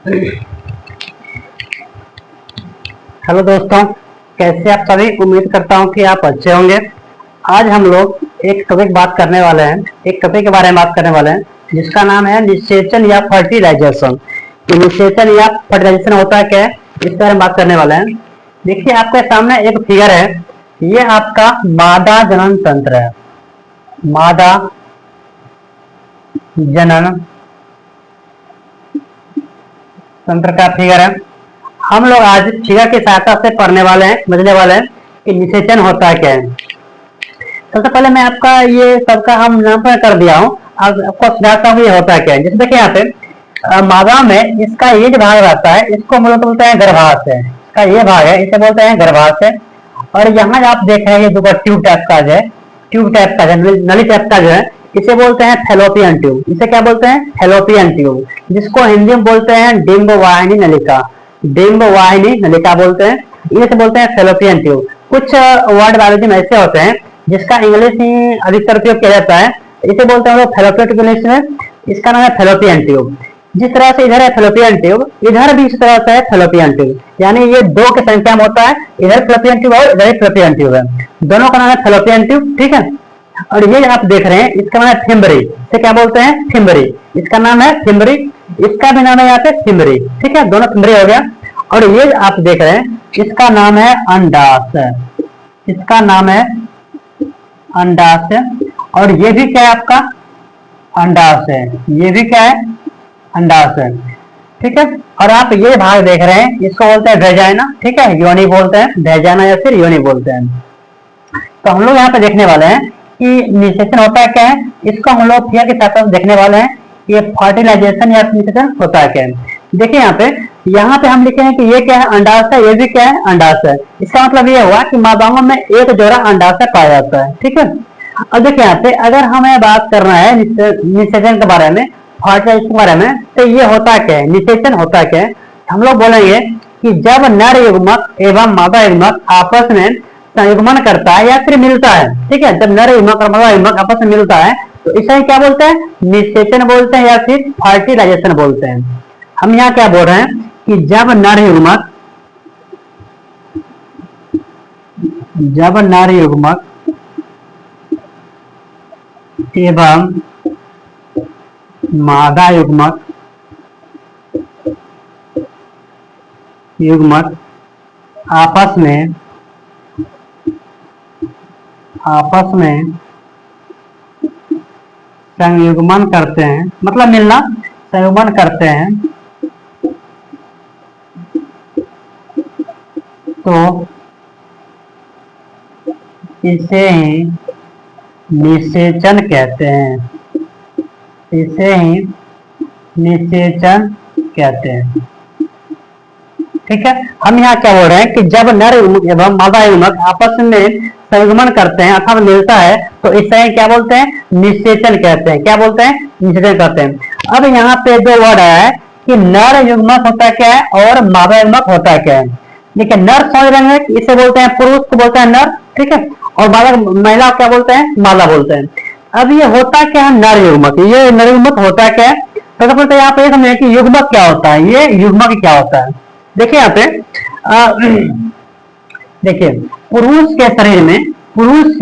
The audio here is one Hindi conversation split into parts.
हेलो दोस्तों, कैसे आप सभी। उम्मीद करता हूँ कि आप अच्छे होंगे। आज हम लोग एक टॉपिक बात करने वाले हैं, एक टॉपिक के बारे में बात करने वाले हैं जिसका नाम है निषेचन या फर्टिलाइजेशन। निषेचन या फर्टिलाइजेशन होता है क्या है, इस बारे में बात करने वाले हैं। देखिए, आपके सामने एक फिगर है, ये आपका मादा जनन तंत्र है। मादा जनन तंत्र का फिगर है। हम लोग आज फिगर की सहायता से पढ़ने वाले हैं, समझने वाले हैं कि निषेचन होता क्या है। सबसे पहले मैं आपका ये सबका हम नामकरण कर दिया हूँ, अब आपको समझाता हूँ ये होता क्या है। जैसे देखिए यहाँ पे मादा में इसका ये जो भाग रहता है इसको हम लोग बोलते हैं गर्भाशय। इसका ये भाग है, इसे बोलते हैं गर्भाशय। और यहाँ आप देख रहे हैं ये दो ट्यूब टाइप का जो है, ट्यूब टाइप का नली टाइप का जो है, इसे बोलते हैं फैलोपियन ट्यूब। इसे क्या बोलते हैं? फैलोपियन ट्यूब, जिसको हिंदी में बोलते हैं डिंब वाहिनी नलिका। डिंब वाहिनी नलिका बोलते हैं, इसे बोलते हैं फैलोपियन ट्यूब। कुछ वर्ड बायोलॉजी में ऐसे होते हैं जिसका इंग्लिश ही अधिकतर उपयोग किया जाता है, इसे बोलते हैं लोग फैलोपियन ट्यूब इंग्लिश में। इसका नाम है फैलोपियन ट्यूब। जिस तरह से इधर है फैलोपियन ट्यूब, इधर भी इस तरह से है फैलोपियन ट्यूब, यानी ये दो की संख्या में होता है। इधर फैलोपियन ट्यूब और इधर फैलोपियन ट्यूब है, दोनों का नाम है फैलोपियन ट्यूब। ठीक है। और ये आप देख रहे हैं इसका नाम है फिम्बरी। इसे क्या बोलते हैं? फिम्बरी। इसका नाम है फिम्बरी, इसका भी नाम है यहाँ पे फिम्बरी। ठीक है, दोनों फिम्बरी हो गया। और ये आप देख रहे हैं इसका नाम है अंडाशय। इसका नाम है अंडाशय। और ये भी क्या है आपका? अंडाशय। ये भी क्या है? अंडाशय। ठीक है। और आप ये भाग देख रहे हैं, इसको बोलते हैं वेजाइना। ठीक है, योनि बोलते हैं, वेजाइना या फिर योनि बोलते हैं। तो हम लोग यहाँ पे देखने वाले हैं कि निषेचन होता है क्या है, इसको हम लोग फिगर के साथ देखने वाले हैं। ये फर्टिलाइजेशन या निषेचन होता है क्या है। देखिए यहाँ पे हम लिखे हैं कि ये क्या है? अंडाशय। ये भी क्या है? अंडाशय। इसका मतलब ये हुआ कि मादाओं में एक जोड़ा अंडाशय पाया जाता है। ठीक है। अब देखिए यहाँ पे अगर हमें बात करना है निषेचन के बारे में, फर्टिलाइजेशन के बारे में, तो ये होता क्या है, निषेचन होता क्या है। हम लोग बोलेंगे कि जब नर युग्मक एवं मादा युग्मक आपस में संयुग्मन करता है या फिर मिलता है। ठीक है, जब नर युग्मक और मादा युग्मक आपस में मिलता है तो इसे क्या बोलते हैं? निषेचन बोलते हैं या फिर फर्टिलाइजेशन बोलते हैं। हम यहाँ क्या बोल रहे हैं कि जब नर युग्मक एवं मादा युग्मक आपस में संयुग्मन करते हैं, मतलब मिलना, संयुग्मन करते हैं, तो इसे ही निषेचन कहते हैं। इसे ही निषेचन कहते हैं। ठीक है। हम यहाँ क्या बोल रहे हैं कि जब नर एवं मादा युग्मक आपस में संयुग्मन करते हैं अथवा मिलता है तो इसे क्या बोलते हैं? निषेचन कहते हैं। क्या बोलते हैं? निषेचन कहते हैं। अब यहाँ पे जो वर्ड आया है कि नर युग्मक होता क्या है और मादा युग्मक होता क्या है। देखिए, नर समझ रहे हैं, इसे बोलते हैं पुरुष को बोलते हैं नर। ठीक है। और महिला क्या बोलते हैं? मादा बोलते हैं। अब ये होता क्या है? नर युग्मक। ये नर युग्मक होता क्या है? सबसे पहले यहाँ पे समझे कि युग्मक क्या होता है, ये युग्मक क्या होता है। देखिए यहाँ पे देखिए पुरुष के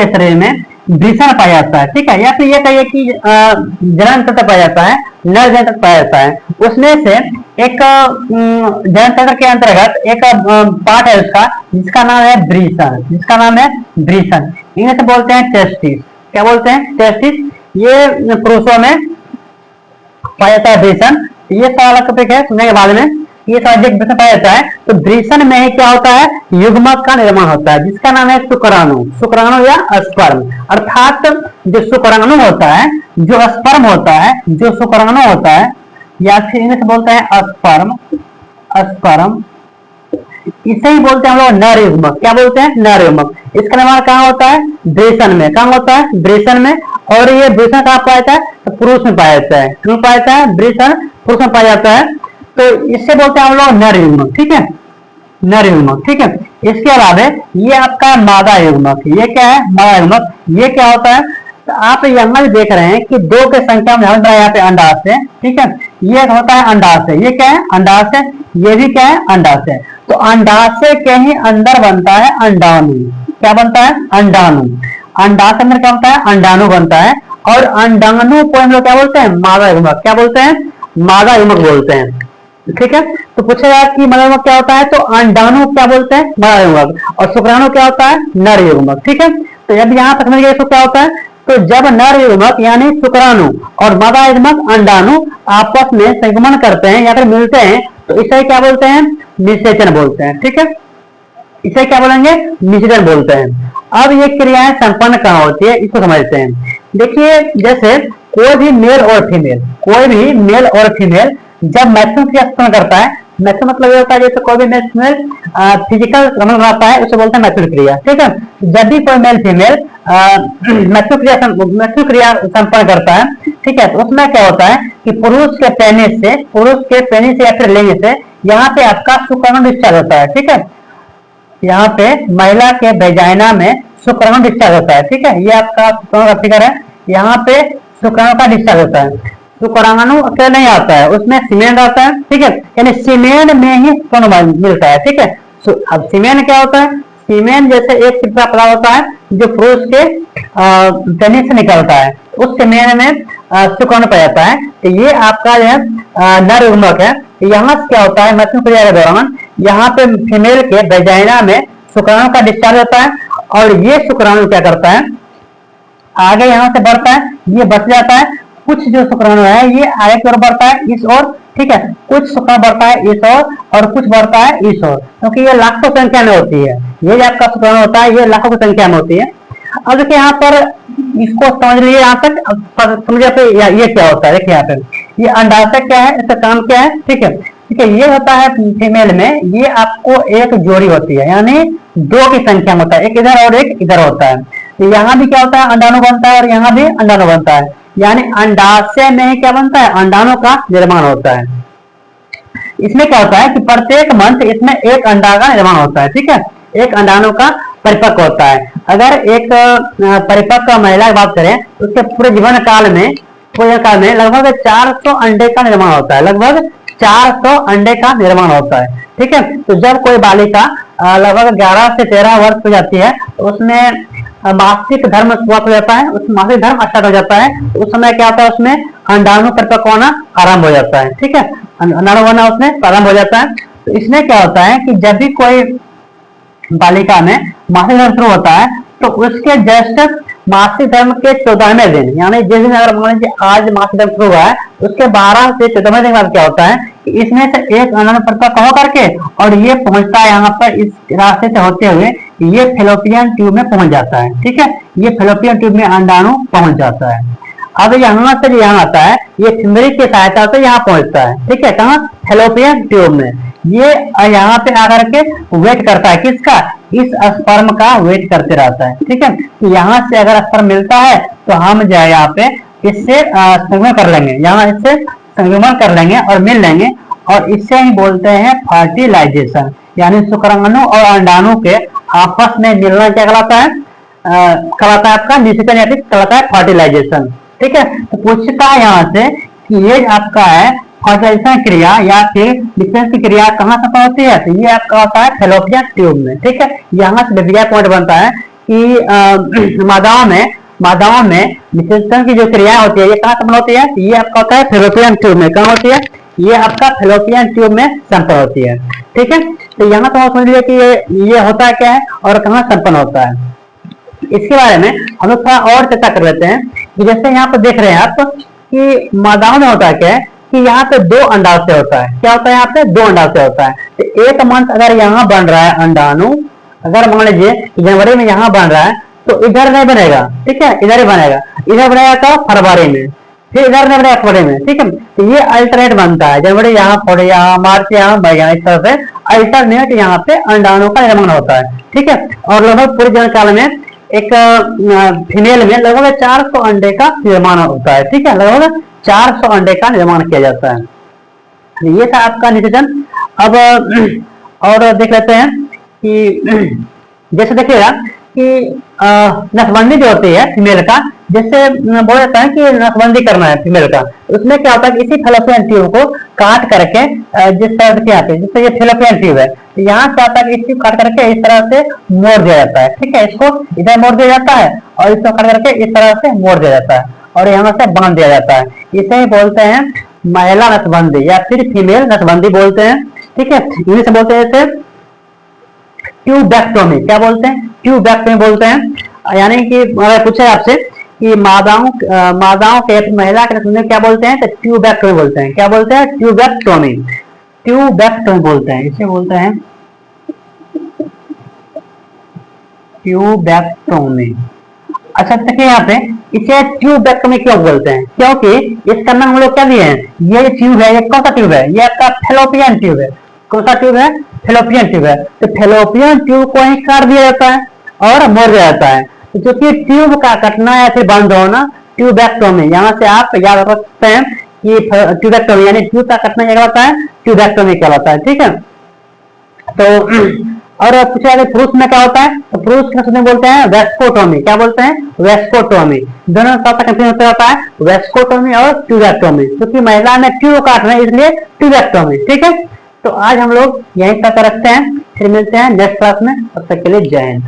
शरीर में वृषण पाया जाता है। ठीक है, या फिर ये कहिए कि जनन तंत्र पाया जाता है, नर जनन तंत्र पाया जाता है। उसमें से एक जनन तंत्र के अंतर्गत एक पार्ट है उसका, जिसका नाम है वृषण। जिसका नाम है वृषण, इन्हें से बोलते हैं टेस्टिस। क्या बोलते हैं? टेस्टिस। ये पुरुषों में पाया जाता है वृषण। ये सवाल टॉपिक है, सुनने के बाद में ये सब्जेक्ट पाया जाता है। तो वृषण में ही क्या होता है? युग्मक का निर्माण होता है, जिसका नाम है शुक्राणु। शुक्राणु या स्पर्म। अर्थात जो शुक्राणु होता है, जो स्पर्म होता है, जो शुक्राणु होता है, या फिर इन्हें बोलते हैं स्पर्म, इसे ही बोलते हैं हम लोग नर युग्मक। क्या बोलते हैं? नर युग्मक। इसका निर्माण कहाँ होता है? वृषण में। कहाँ होता है? वृषण में। और ये वृषण कहाँ पाया जाता है? तो पुरुष में पाया जाता है। क्यों पाया जाता है? वृषण पुरुष में पाया जाता है, तो इससे बोलते हैं हम लोग नर युग्मक। ठीक है, नर युग्मक। ठीक है। इसके अलावा ये आपका मादा युग्मक। ये क्या है? मादा युग्मक। ये क्या होता है? तो आप यहाँ भी देख रहे हैं कि दो के संख्या में हमें यहाँ पे अंडाशय, ठीक है, ये होता है अंडाशय, ये क्या है अंडाशय, ये भी क्या है अंडाशय। तो अंडाशय के ही अंदर बनता है अंडाणु। क्या बनता है अंडाणु। अंडाशय अंदर क्या बनता है अंडाणु बनता है। और अंडाणु को हम लोग क्या बोलते हैं मादा युग्मक। क्या बोलते हैं मादा युग्मक बोलते हैं, ठीक है। तो पूछेगा कि मादा युग्मक क्या होता है, तो अंडाणु क्या बोलते हैं मादा युग्मक, और शुक्राणु क्या होता है नर युग्मक, ठीक है। तो जब यहाँ तक समझ गए तो क्या होता है, तो जब नर युग्मक यानी शुक्राणु और मादा युग्मक अंडाणु आपस में संगमन करते हैं या फिर मिलते हैं तो इसे क्या बोलते हैं निषेचन बोलते हैं, ठीक है। इसे क्या बोलेंगे निषेचन बोलते हैं। अब ये क्रियाएं संपन्न कहाँ होती है इसको समझते हैं। देखिए जैसे कोई भी मेल और फीमेल जब मैथुन क्रिया संपन्न करता है, मैथुन मतलब ये होता है जैसे कोई भी मेल फीमेल फिजिकल संबंध बनाता है उसे बोलते हैं मैथुन क्रिया, ठीक है। जब भी कोई मेल फीमेल मैथुन क्रिया संपन्न करता है, ठीक है, तो उसमें क्या होता है कि पुरुष के पेनिस से या फिर लिंग से यहाँ पे आपका शुक्राणु डिस्चार्ज होता है, ठीक है। यहाँ पे महिला के वेजाइना में शुक्राणु डिस्चार्ज होता है, ठीक है। ये आपका शुक्राणु का फिगर है, यहाँ पे शुक्राणु का डिस्चार्ज होता है। शुक्राणु अकेले नहीं आता है, उसमें सीमेन आता है, ठीक है, यानी सीमेन में ही शुक्राणु मिलता है, ठीक है। अब सीमेन क्या होता है, सीमेन जैसे एक चिपका पदार्थ होता है जो पुरुष के पेनिस से निकलता है, उस सीमेन में शुक्राणु पाया जाता है। तो ये आपका जो है नर युग्मक है। यहाँ से क्या होता है मैथुन क्रिया के दौरान यहाँ पे फीमेल के वेजाइना में शुक्राणु का डिस्चार्ज होता है, और ये शुक्राणु क्या करता है आगे यहाँ से बढ़ता है, ये बच जाता है। कुछ जो शुक्राणु है ये आगे की ओर बढ़ता है इस ओर, ठीक है, कुछ शुक्राणु बढ़ता है इस ओर और कुछ बढ़ता है इस ओर, क्योंकि ये लाखों संख्या में होती है। ये जो आपका शुक्राणु होता है ये लाखों की संख्या में होती है। अब देखिए यहाँ पर इसको समझ लीजिए, यहाँ तक समझिए पे ये क्या होता है। देखिए यहाँ पे ये अंडाशय क्या है, इसका काम क्या है, ठीक है, ठीक है। ये होता है फीमेल में, ये आपको एक जोड़ी होती है, यानी दो की संख्या में होता है, एक इधर और एक इधर होता है। तो यहाँ भी क्या होता है अंडाणु बनता है और यहाँ भी अंडाणु बनता है, यानी अंडाशय में ही क्या बनता है अंडाणु का निर्माण होता है। इसमें क्या होता है कि प्रत्येक मंथ इसमें एक अंडा का निर्माण होता है, ठीक है, एक अंडाणु का परिपक्व होता है। अगर एक परिपक्व महिला की बात करें तो उसके पूरे जीवन काल में लगभग 400 अंडे का निर्माण होता है, लगभग 400 अंडे का निर्माण होता है, ठीक है। तो जब कोई बालिका लगभग 11 से 13 वर्ष हो जाती है तो उसमें मासिक धर्म शुरुआत हो जाता है, उस मासिक धर्म स्टार्ट हो जाता है। तो उस समय क्या होता है उसमें अंडाणु परिपक्व होना आरंभ हो जाता है, ठीक है, अंडाणु होना उसमें प्रारंभ हो जाता है। तो इसमें क्या होता है कि जब भी कोई बालिका में मासिक धर्म शुरू होता है तो उसके जस्ट मासिक धर्म के 14वें दिन, यानी जिस दिन अगर मान लीजिए आज मासिक धर्म शुरू हुआ है उसके 12 से 14वें दिन बाद क्या होता है कि इसमें से एक अंडाणु परिपक्व हो करके और ये पहुंचता है यहाँ पर इस रास्ते से होते हुए ये फेलोपियन ट्यूब में पहुंच जाता है, ठीक है। ये फेलोपियन ट्यूब में अंडाणु पहुंच जाता है। अब यहाँ से जो यहाँ आता है ये थिमरी की सहायता से यहाँ पहुंचता है, ठीक है, कहाँ फेलोपियन ट्यूब में। ये यहाँ पे आकर के वेट करता है किसका, इस स्पर्म का वेट करते रहता है, ठीक है। तो यहाँ से अगर स्पर्म मिलता है तो हम जो है यहाँ पे इससे संगमन कर लेंगे, यहाँ इससे संगमन कर लेंगे और मिल लेंगे, और इससे ही बोलते हैं फर्टिलाइजेशन, यानी शुक्राणु और अंडाणु के आपस में मिलना क्या कहलाता है आपका निषेचन, या फिर कहलाता है फर्टिलाइजेशन, ठीक है। तो पूछता है यहाँ से कि ये आपका है फर्टिलाइजेशन क्रिया या फिर निषेचन की क्रिया कहाँ से होती है, तो ये आपका होता है फेलोपियन ट्यूब में, ठीक है। यहाँ से बेसिक पॉइंट बनता है कि मादाओं में निषेचन की जो क्रिया होती है ये कहाँ संपन्न होती है, ये आपका होता है फेलोपियन ट्यूब में। कहाँ होती है, ये आपका फेलोपियन ट्यूब में संपन्न होती है, ठीक है। तो यहाँ तो समझ लीजिए कि ये होता क्या है और कहाँ संपन्न होता है। इसके बारे में हम लोग थोड़ा और चर्चा कर लेते हैं कि जैसे यहाँ पर देख रहे हैं आप कि मादाओं में होता क्या है कि यहाँ पे 2 अंडाशय होता है। क्या होता है यहाँ पे 2 अंडाशय होता है। तो एक मंथ अगर यहाँ बन रहा है अंडाणु, अगर मान लीजिए जनवरी में यहाँ बन रहा है तो इधर नहीं बनेगा, ठीक है, इधर ही बनेगा, इधर बनेगा तो फरवरी में, फिर इधर नहीं बनेगा फरवरी में, ठीक है। तो ये अल्टरनेट बनता है, जनवरी यहाँ फरवरी यहाँ मार्च यहाँ मई यहाँ, इस तरह से अल्टरनेट यहाँ पे अंडाणु का निर्माण होता है, ठीक है। और लगभग पूरे जीवन काल में एक फीमेल में लगभग 400 अंडे का निर्माण होता है, ठीक है, लगभग 400 अंडे का निर्माण किया जाता है। ये था आपका निषेचन। अब और देख लेते हैं कि जैसे देखिएगा कि नसबंदी जो होती है फीमेल का, जैसे बोला जाता है कि नसबंदी करना है फीमेल का, उसमें क्या होता है कि इसी फेलोपियन ट्यूब को काट करके जिस तरह से आते हैं, जैसे ये फेलोपियन ट्यूब है, तो यहाँ से आता है कि इसको काट करके इस तरह से मोड़ दिया जाता है, ठीक है, इसको इधर मोड़ दिया जाता है और इसको काट करके इस तरह से मोड़ दिया जाता है और यहाँ से बांध दिया जाता है। इसे ही बोलते हैं महिला नसबंदी या फिर फीमेल नसबंदी बोलते हैं, ठीक है। इंग्लिश में बोलते हैं इसे ट्यूबेक्टोमी। क्या बोलते हैं? ट्यूबेक्टोमी बोलते हैं। यानी कि अगर पूछे आपसे कि मादाओं के महिला के नसबंदी क्या बोलते हैं, तो ट्यूबेक्टोमी बोलते हैं। क्या बोलते हैं? ट्यूबेक्टोमी। ट्यूबेक्टोमी बोलते हैं, इसे बोलते हैं ट्यूबेक्टोमी। अच्छा देखिए यहाँ पे इसे ट्यूबेक्टोमी क्यों बोलते हैं, क्योंकि इसका नाम हम लोग क्या दिए हैं, ये जो ट्यूब है, ये कौन सा ट्यूब है, ये आपका फेलोपियन ट्यूब है। कौन सा ट्यूब है? फेलोपियन ट्यूब है। तो फेलोपियन ट्यूब को ही काट दिया जाता है और मोड़ दिया जाता है, तो जो कि ट्यूब का कटना या फिर बंद होना ट्यूबेक्टोमी। यहाँ से आप याद रख सकते हैं कि ट्यूबेक्टोमी यानी ट्यूब का कटना क्या होता है, ट्यूबेक्टोमी कहलाता है, ठीक है। तो और पूछा जाए पुरुष में क्या होता है, तो पुरुष के नसबंदी बोलते हैं वेस्कोटोमी। क्या बोलते हैं? वेस्कोटोमी। दोनों का कंफ्यूजन होता रहता है, वेस्कोटोमी और ट्यूबेक्टोमी, क्योंकि महिला ने ट्यूब काटना है इसलिए ट्यूबेक्टोमी, ठीक है। तो आज हम लोग यहीं तक रखते हैं, फिर मिलते हैं नेक्स्ट क्लास में, तब तक के लिए जय हिंद।